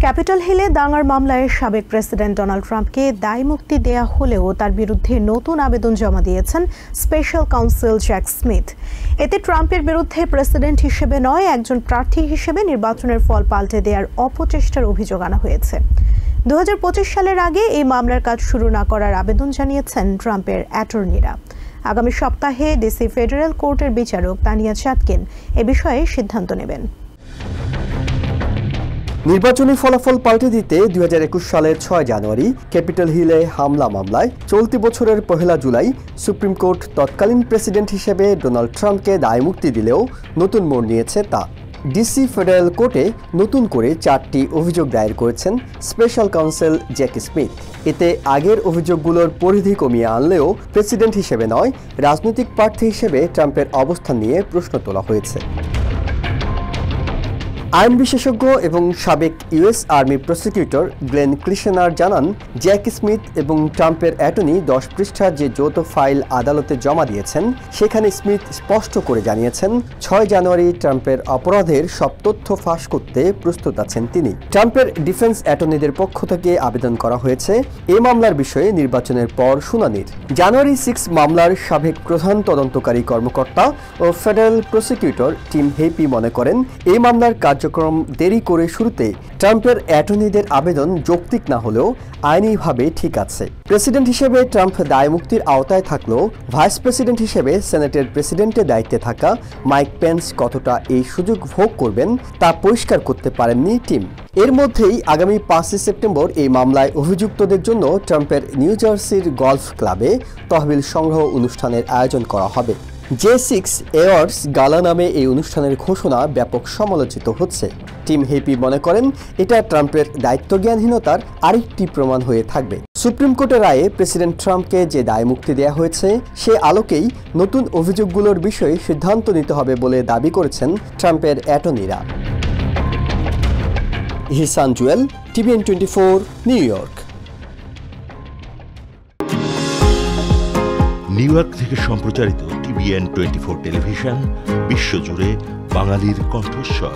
Capitol হিলে দাঙ্গার মামলায় সাবেক প্রেসিডেন্ট ডোনাল্ড ট্রাম্পকে দায়মুক্তি দেয়া হলেও তার বিরুদ্ধে নতুন আবেদন জমা দিয়েছেন স্পেশাল কাউন্সিল জ্যাক স্মিথ। এতে ট্রাম্পের বিরুদ্ধে প্রেসিডেন্ট হিসেবে নয়, একজন প্রার্থী হিসেবে নির্বাচনের ফল পাল্টে দেওয়ার অপচেষ্টার অভিযোগ আনা হয়েছে। 2025 সালের আগে এই মামলার কাজ শুরু না করার আবেদন জানিয়েছেন ট্রাম্পের অ্যাটর্নিরা। আগামী সপ্তাহে ডিসি ফেডারেল কোর্টের বিচারক তানিয়া চাতকিন এ বিষয়ে সিদ্ধান্ত নেবেন। নির্বাচনী ফলাফল পাল্টে দিতে 2021 সালের 6 জানুয়ারি ক্যাপিটল হিলে হামলা মামলায় চলতি বছরের 1 জুলাই সুপ্রিম কোর্ট তৎকালীন প্রেসিডেন্ট হিসেবে ডোনাল্ড ট্রাম্পকে দায়মুক্তি দিলেও নতুন মোড় নিয়েছে তা। ডিসি ফেডারেল কোর্টে নতুন করে 4টি অভিযোগ দায়ের করেছেন স্পেশাল কাউন্সিল জ্যাক স্মিথ। এতে আগের অভিযোগগুলোর পরিধি কমিয়ে আনলেও প্রেসিডেন্ট হিসেবে নয়, রাজনৈতিক প্রার্থী হিসেবে ট্রাম্পের অবস্থান নিয়ে প্রশ্ন তোলা হয়েছে। আইন বিশেষজ্ঞ এবং সাবেক ইউএস আর্মি প্রসিকিউটর গ্লেন ক্লিশেনার জানান, জ্যাক স্মিথ এবং ট্রাম্পের অ্যাটর্নি 10 পৃষ্ঠার যে যৌথ ফাইল আদালতে জমা দিয়েছেন সেখানে স্মিথ স্পষ্ট করে জানিয়েছেন 6 জানুয়ারি ট্রাম্পের অপরাধের সব তথ্য ফাঁস করতে প্রস্তুত আছেন তিনি। ট্রাম্পের ডিফেন্স অ্যাটর্নিদের পক্ষ থেকে আবেদন করা হয়েছে এই মামলার বিষয়ে নির্বাচনের পর শুনানির। জানুয়ারি 6 মামলার সাবেক প্রধান তদন্তকারী কর্মকর্তা ও ফেডারেল প্রসিকিউটর টিম হেপি মনে করেন এই মামলার কার্যক্রম দেরি করে শুরুতে ট্রাম্পের অ্যাটর্নিদের আবেদন যৌক্তিক না হলেও আইনিভাবে ঠিক আছে। প্রেসিডেন্ট হিসেবে ট্রাম্প দায়মুক্তির আওতায় থাকলেও ভাইস প্রেসিডেন্ট হিসেবে সেনেটের প্রেসিডেন্টের দায়িত্বে থাকা মাইক পেন্স কতটা এই সুযোগ ভোগ করবেন তা পরিষ্কার করতে পারেননি টিম। এর মধ্যেই আগামী 5 সেপ্টেম্বর এই মামলায় অভিযুক্তদের জন্য ট্রাম্পের নিউ জার্সির গলফ ক্লাবে তহবিল সংগ্রহ অনুষ্ঠানের আয়োজন করা হবে। J6 অ্যাওয়ার্ডস গালা নামে এই অনুষ্ঠানের ঘোষণা ব্যাপক সমালোচিত হচ্ছে। টিম হেপি মনে করেন এটা ট্রাম্পের দায়িত্বজ্ঞানহীনতার আরেকটি প্রমাণ হয়ে থাকবে। সুপ্রিম কোর্টের রায়ে প্রেসিডেন্ট ট্রাম্পকে যে দায়মুক্তি দেওয়া হয়েছে সে আলোকেই নতুন অভিযোগগুলোর বিষয়ে সিদ্ধান্ত নিতে হবে বলে দাবি করেছেন ট্রাম্পের অ্যাটর্নিরা। Ehsan Jewel, TVN 24, New York. New York থেকে সম্প্রচারিত TVN 24 টেলিভিশন বিশ্বজুড়ে বাঙালির কণ্ঠস্বর।